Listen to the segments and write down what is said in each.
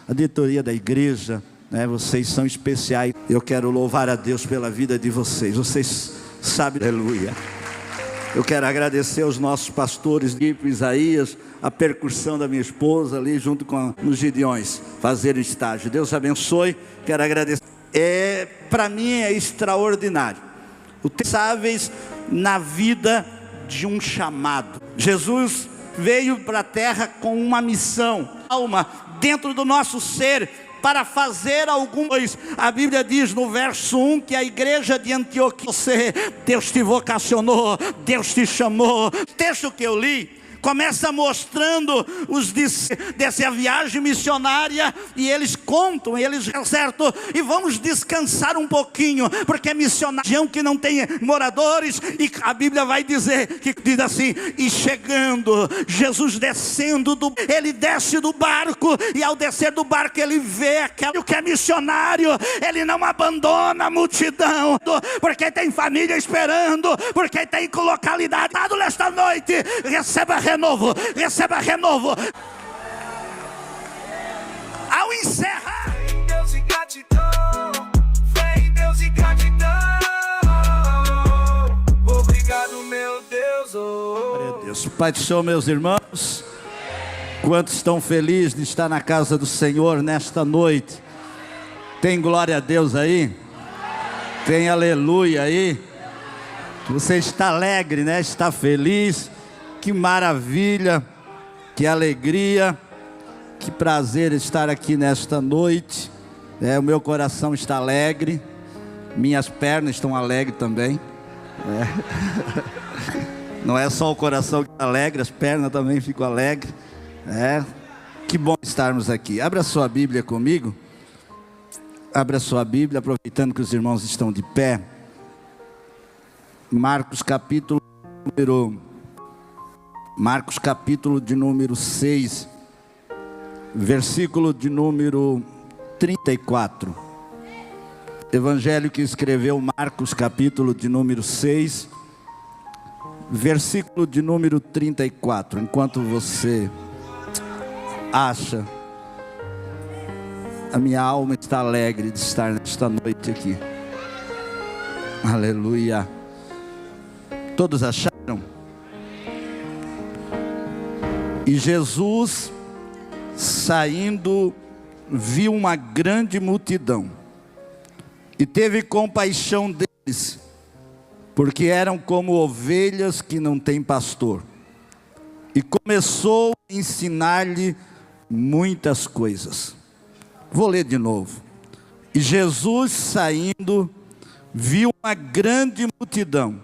a diretoria da igreja, né? Vocês são especiais. Eu quero louvar a Deus pela vida de vocês. Vocês sabem, aleluia. Eu quero agradecer aos nossos pastores, Isaías, a percussão da minha esposa ali junto com os Gideões, fazer estágio. Deus abençoe. Quero agradecer. Para mim é extraordinário. O sáveis na vida de um chamado. Jesus veio para a terra com uma missão, alma dentro do nosso ser, para fazer algumas. A Bíblia diz no verso 1 que a igreja de Antioquia, Deus te vocacionou, Deus te chamou. O texto que eu li começa mostrando dessa viagem missionária, e eles contam, eles certo, e vamos descansar um pouquinho, porque é missionário que não tem moradores, e a Bíblia vai dizer, que diz assim, e chegando, Jesus descendo, ele desce do barco, e ao descer do barco ele vê aquele que é missionário, ele não abandona a multidão, porque tem família esperando, porque tem localidade. Nesta noite, receba renovo. Ao encerrar, fé em Deus e gratidão, obrigado, meu Deus. Glória a Deus. Pai do Senhor, meus irmãos, quantos estão felizes de estar na casa do Senhor nesta noite? Tem glória a Deus aí? Tem aleluia aí? Você está alegre, né? Está feliz? Que maravilha, que alegria, que prazer estar aqui nesta noite. O meu coração está alegre, minhas pernas estão alegres também. Não é só o coração que está alegre, as pernas também ficam alegres. Que bom estarmos aqui. Abra sua Bíblia comigo. Abra sua Bíblia, aproveitando que os irmãos estão de pé. Marcos capítulo de número 6, versículo de número 34. Evangelho que escreveu Marcos, capítulo de número 6, versículo de número 34. Enquanto você acha, a minha alma está alegre de estar nesta noite aqui. Aleluia. Todos acharam? E Jesus, saindo, viu uma grande multidão, e teve compaixão deles, porque eram como ovelhas que não têm pastor, e começou a ensinar-lhe muitas coisas. Vou ler de novo. E Jesus, saindo, viu uma grande multidão,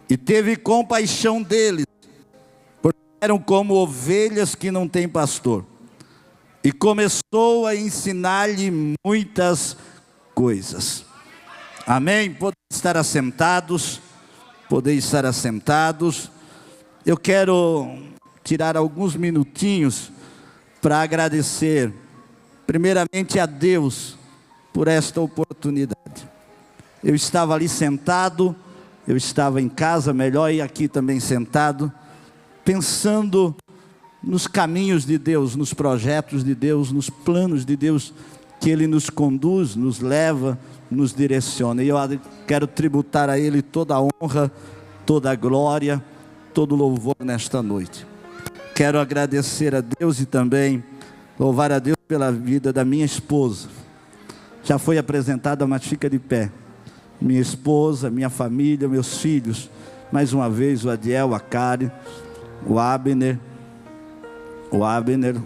e teve compaixão deles, eram como ovelhas que não têm pastor, e começou a ensinar-lhe muitas coisas. Amém? Podem estar assentados, Eu quero tirar alguns minutinhos para agradecer, primeiramente a Deus, por esta oportunidade. Eu estava ali sentado, eu estava em casa, melhor ir aqui também sentado, pensando nos caminhos de Deus, nos projetos de Deus, nos planos de Deus, que Ele nos conduz, nos leva, nos direciona. E eu quero tributar a Ele toda a honra, toda a glória, todo o louvor nesta noite. Quero agradecer a Deus e também louvar a Deus pela vida da minha esposa. Já foi apresentada, mas fica de pé. Minha esposa, minha família, meus filhos. Mais uma vez o Adiel, a Karen, o Abner,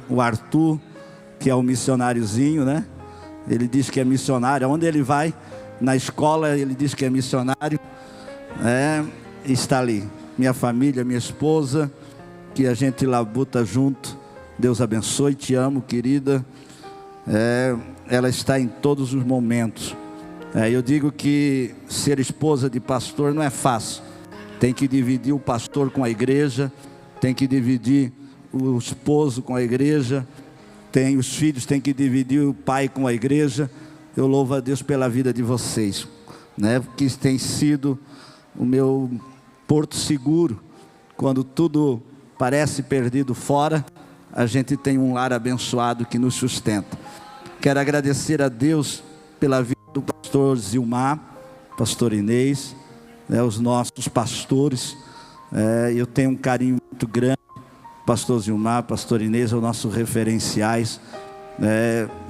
o Arthur, que é o missionáriozinho, né? Ele diz que é missionário. Onde ele vai, na escola, ele diz que é missionário. Está ali. Minha família, minha esposa, que a gente labuta junto. Deus abençoe, te amo, querida. Ela está em todos os momentos. Eu digo que ser esposa de pastor não é fácil. Tem que dividir o pastor com a igreja, tem que dividir o esposo com a igreja, os filhos têm que dividir o pai com a igreja. Eu louvo a Deus pela vida de vocês, né? Porque tem sido o meu porto seguro. Quando tudo parece perdido fora, a gente tem um lar abençoado que nos sustenta. Quero agradecer a Deus pela vida do pastor Zilmar, pastor Inês, os nossos pastores. Eu tenho um carinho muito grande. Pastor Zilmar, pastor Inês, são nossos referenciais.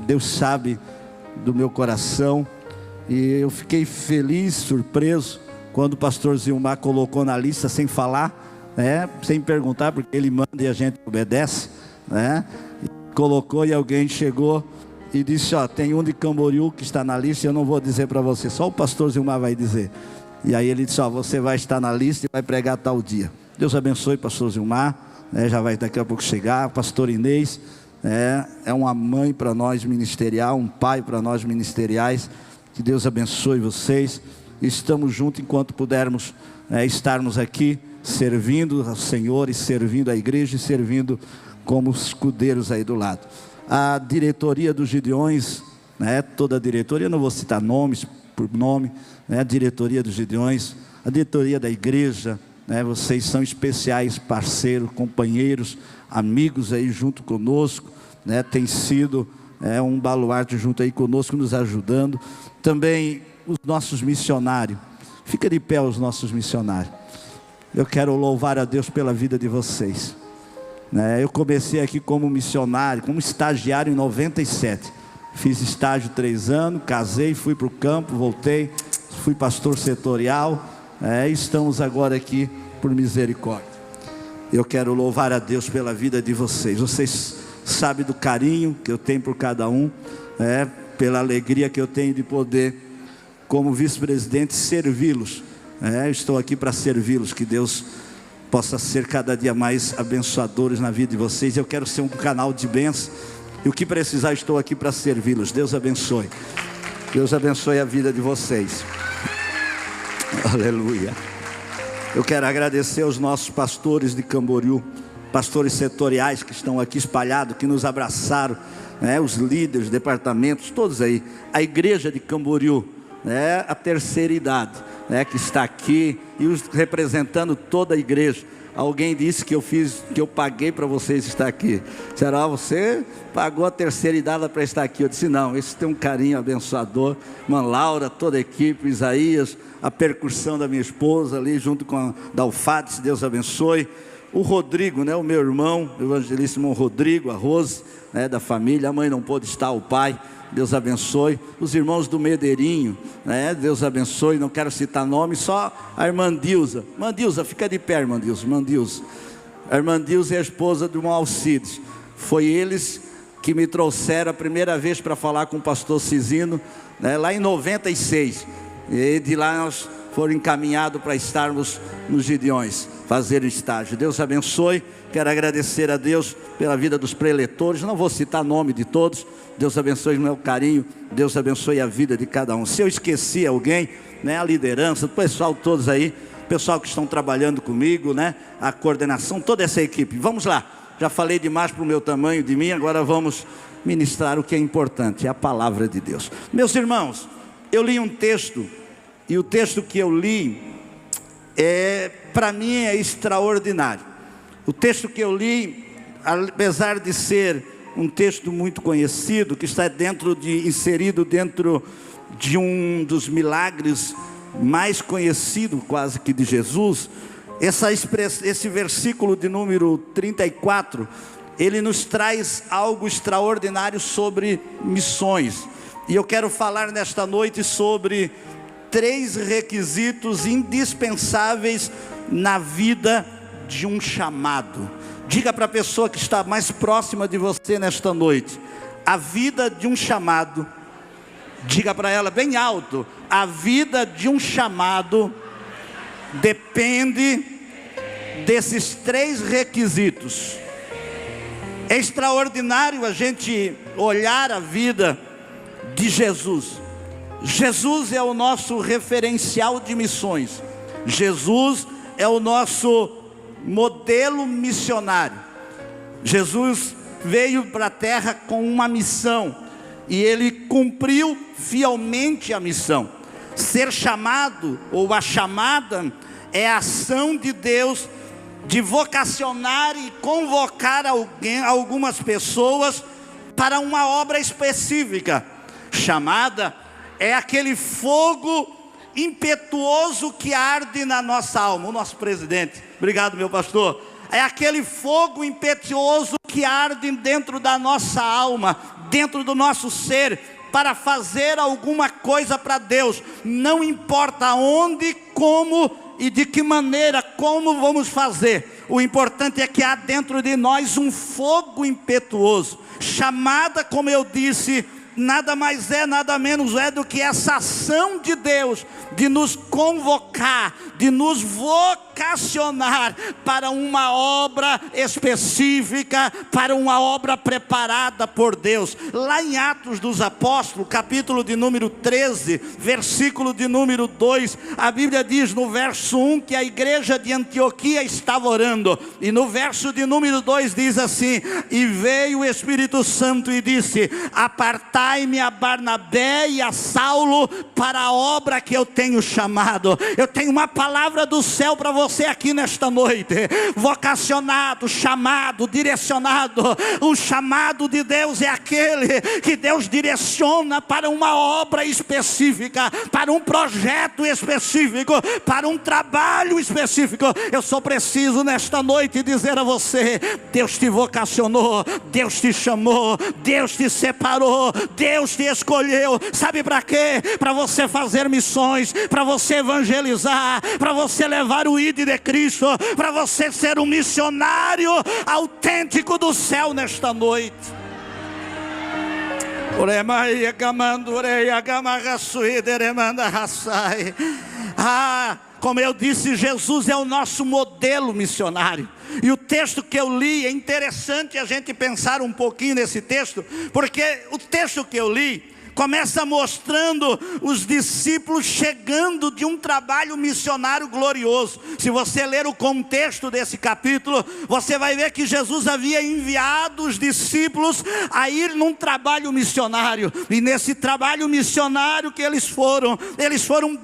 Deus sabe do meu coração. E eu fiquei feliz, surpreso, quando o pastor Zilmar colocou na lista sem falar, sem perguntar, porque ele manda e a gente obedece, e colocou, e alguém chegou e disse: ó, tem um de Camboriú que está na lista, e eu não vou dizer para você, só o pastor Zilmar vai dizer. E aí ele disse: ó, você vai estar na lista e vai pregar tal dia. Deus abençoe pastor Zilmar, já vai daqui a pouco chegar. Pastor Inês, é uma mãe para nós ministerial, um pai para nós ministeriais. Que Deus abençoe vocês. Estamos juntos enquanto pudermos estarmos aqui servindo ao Senhor e servindo a igreja e servindo como escudeiros aí do lado. A diretoria dos Gideões, toda a diretoria, não vou citar nomes por nome, a diretoria dos Gideões, a diretoria da igreja, vocês são especiais parceiros, companheiros, amigos aí junto conosco, tem sido um baluarte junto aí conosco, nos ajudando. Também os nossos missionários, fica de pé os nossos missionários. Eu quero louvar a Deus pela vida de vocês. Eu comecei aqui como missionário, como estagiário em 97. Fiz estágio 3 anos, casei, fui para o campo, voltei, fui pastor setorial. Estamos agora aqui por misericórdia. Eu quero louvar a Deus pela vida de vocês. Vocês sabem do carinho que eu tenho por cada um, pela alegria que eu tenho de poder, como vice-presidente, servi-los. Estou aqui para servi-los. Que Deus possa ser cada dia mais abençoadores na vida de vocês. Eu quero ser um canal de bênção, e o que precisar, estou aqui para servi-los. Deus abençoe. Deus abençoe a vida de vocês. Aleluia. Eu quero agradecer aos nossos pastores de Camboriú, pastores setoriais que estão aqui espalhados, que nos abraçaram, os líderes, departamentos, todos aí. A igreja de Camboriú, a terceira idade, que está aqui, e os representando toda a igreja. Alguém disse que eu paguei para vocês estar aqui. Será você pagou a terceira idade para estar aqui? Eu disse: não, esse tem um carinho abençoador. Irmã Laura, toda a equipe, Isaías, a percussão da minha esposa ali junto com a da Alfates, Deus abençoe. O Rodrigo, o meu irmão, o evangelista irmão Rodrigo, a Rose, da família. A mãe não pôde estar, o pai, Deus abençoe. Os irmãos do Medeirinho, Deus abençoe. Não quero citar nome, só a irmã Dilza. Irmã Dilza, fica de pé, irmã Dilza. Irmã Dilza. A irmã Dilza é a esposa do irmão Alcides. Foi eles que me trouxeram a primeira vez para falar com o pastor Cisino, lá em 96. E de lá nós fomos encaminhados para estarmos nos Gideões, fazer o estágio. Deus abençoe. Quero agradecer a Deus pela vida dos preletores. Não vou citar nome de todos. Deus abençoe o meu carinho. Deus abençoe a vida de cada um. Se eu esqueci alguém, a liderança, o pessoal todos aí, o pessoal que estão trabalhando comigo, a coordenação, toda essa equipe. Vamos lá. Já falei demais para o meu tamanho, de mim. Agora vamos ministrar o que é importante, é a palavra de Deus. Meus irmãos, eu li um texto, e o texto que eu li para mim é extraordinário. O texto que eu li, apesar de ser um texto muito conhecido, que está inserido dentro de um dos milagres mais conhecidos quase que de Jesus, esse versículo de número 34, ele nos traz algo extraordinário sobre missões. E eu quero falar nesta noite sobre 3 requisitos indispensáveis na vida de um chamado. Diga para a pessoa que está mais próxima de você nesta noite: a vida de um chamado. Diga para ela bem alto: a vida de um chamado depende desses 3 requisitos. É extraordinário a gente olhar a vida de Jesus. Jesus é o nosso referencial de missões. Jesus é o nosso modelo missionário. Jesus veio para a terra com uma missão, e ele cumpriu fielmente a missão. Ser chamado, ou a chamada, é a ação de Deus de vocacionar e convocar algumas pessoas para uma obra específica. Chamada é aquele fogo impetuoso que arde na nossa alma. O nosso presidente, obrigado meu pastor, é aquele fogo impetuoso que arde dentro da nossa alma, dentro do nosso ser, para fazer alguma coisa para Deus. Não importa onde, como e de que maneira, como vamos fazer. O importante é que há dentro de nós um fogo impetuoso. Chamada, como eu disse, nada mais é, nada menos é do que essa ação de Deus de nos convocar, de nos vocacionar para uma obra específica, para uma obra preparada por Deus. Lá em Atos dos Apóstolos, capítulo de número 13, versículo de número 2, a Bíblia diz no verso 1 que a igreja de Antioquia estava orando, e no verso de número 2 diz assim: e veio o Espírito Santo e disse: apartai-me a Barnabé e a Saulo para a obra que eu tenho chamado. Eu tenho uma palavra do céu para você aqui nesta noite. Vocacionado, chamado, direcionado. O chamado de Deus é aquele que Deus direciona para uma obra específica, para um projeto específico, para um trabalho específico. Eu só preciso nesta noite dizer a você: Deus te vocacionou, Deus te chamou, Deus te separou, Deus te escolheu. Sabe para quê? Para você fazer missões, para você evangelizar, para você levar o ID de Cristo, para você ser um missionário autêntico do céu nesta noite. Como eu disse, Jesus é o nosso modelo missionário. E o texto que eu li, é interessante a gente pensar um pouquinho nesse texto, porque o texto que eu li começa mostrando os discípulos chegando de um trabalho missionário glorioso. Se você ler o contexto desse capítulo, você vai ver que Jesus havia enviado os discípulos a ir num trabalho missionário. E nesse trabalho missionário que eles foram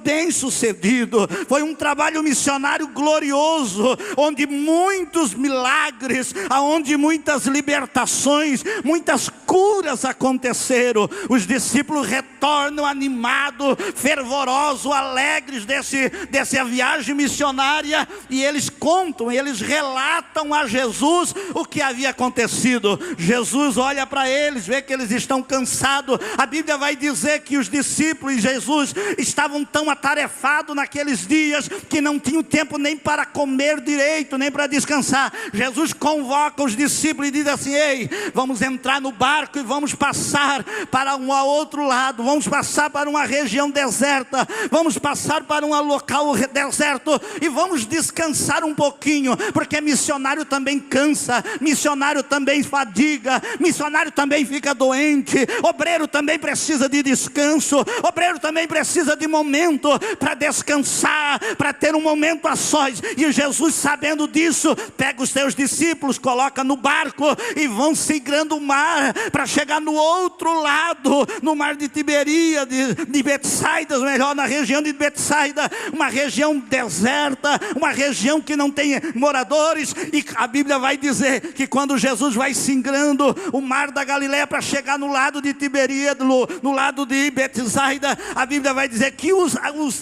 bem sucedidos. Foi um trabalho missionário glorioso, onde muitos milagres, onde muitas libertações, muitas curas aconteceram. Os discípulos retornam animados, fervorosos, alegres dessa viagem missionária, e eles contam, eles relatam a Jesus o que havia acontecido. Jesus olha para eles, vê que eles estão cansados. A Bíblia vai dizer que os discípulos e Jesus estavam tão atarefados naqueles dias que não tinham tempo nem para comer direito, nem para descansar. Jesus convoca os discípulos e diz assim: ei, vamos entrar no barco e vamos passar para um outro lado, vamos passar para uma região deserta, vamos passar para um local deserto e vamos descansar um pouquinho, porque missionário também cansa, missionário também fadiga, missionário também fica doente, obreiro também precisa de descanso, obreiro também precisa de momento para descansar, para ter um momento a sós. E Jesus, sabendo disso, pega os seus discípulos, coloca no barco e vão seguindo o mar para chegar no outro lado, no mar de Tiberíades, de Betsaida, melhor, na região de Betsaida, uma região deserta, uma região que não tem moradores. E a Bíblia vai dizer que quando Jesus vai singrando o mar da Galileia para chegar no lado de Tiberíades, no lado de Betsaida, a Bíblia vai dizer que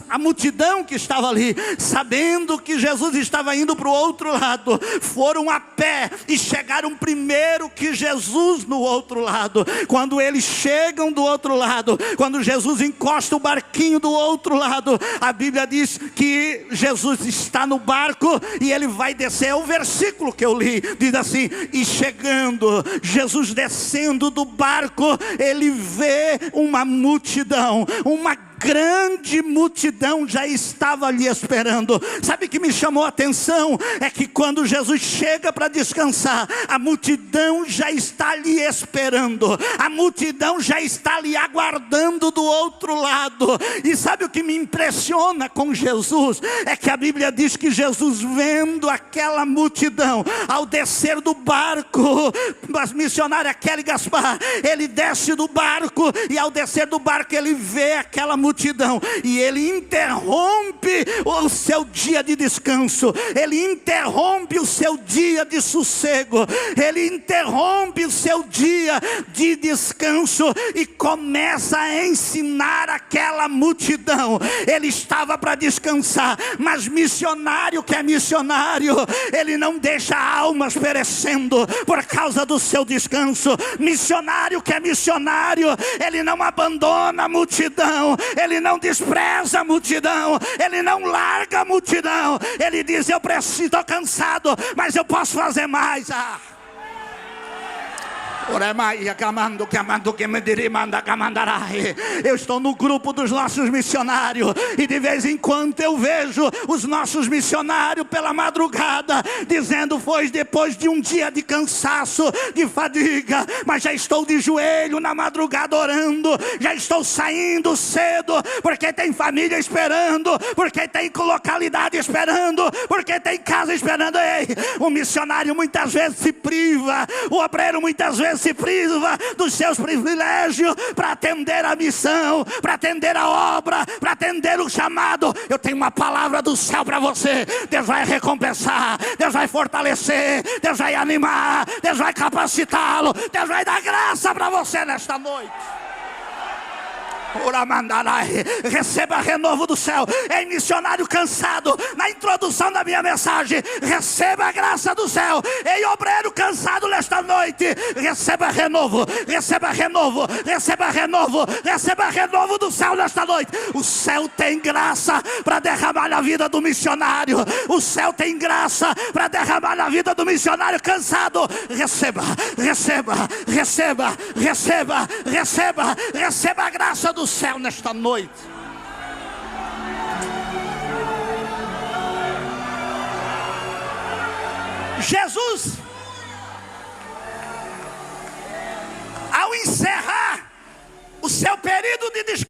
a multidão que estava ali, sabendo que Jesus estava indo para o outro lado, foram a pé e chegaram primeiro que Jesus no outro lado. Quando eles chegam do outro lado, quando Jesus encosta o barquinho do outro lado, a Bíblia diz que Jesus está no barco e ele vai descer. É o versículo que eu li, diz assim: e chegando, Jesus descendo do barco, ele vê uma multidão, uma grande multidão já estava ali esperando. Sabe o que me chamou a atenção? É que quando Jesus chega para descansar, a multidão já está ali esperando, a multidão já está ali aguardando do outro lado. E sabe o que me impressiona com Jesus? É que a Bíblia diz que Jesus, vendo aquela multidão, ao descer do barco, mas missionária Kelly Gaspar, ele desce do barco, e ao descer do barco ele vê aquela multidão multidão, e ele interrompe o seu dia de descanso, ele interrompe o seu dia de sossego, ele interrompe o seu dia de descanso e começa a ensinar aquela multidão. Ele estava para descansar, mas missionário que é missionário, ele não deixa almas perecendo por causa do seu descanso. Missionário que é missionário, ele não abandona a multidão, ele não despreza a multidão, ele não larga a multidão. Ele diz: eu preciso, estou cansado, mas eu posso fazer mais. Eu estou no grupo dos nossos missionários, e de vez em quando eu vejo os nossos missionários pela madrugada dizendo: foi depois de um dia de cansaço, de fadiga, mas já estou de joelho na madrugada orando, já estou saindo cedo, porque tem família esperando, porque tem localidade esperando, porque tem casa esperando. Ei, o missionário muitas vezes se priva, o obreiro muitas vezes se priva dos seus privilégios para atender a missão, para atender a obra, para atender o chamado. Eu tenho uma palavra do céu para você. Deus vai recompensar, Deus vai fortalecer, Deus vai animar, Deus vai capacitá-lo, Deus vai dar graça para você nesta noite. Receba renovo do céu. Em missionário cansado, na introdução da minha mensagem, receba a graça do céu. Em obreiro cansado nesta noite, receba renovo, receba renovo, receba renovo, receba renovo do céu nesta noite. O céu tem graça para derramar na vida do missionário. O céu tem graça para derramar na vida do missionário cansado. Receba, receba, receba, receba, receba, receba a graça do céu nesta noite. Jesus, ao encerrar o seu período de descanso,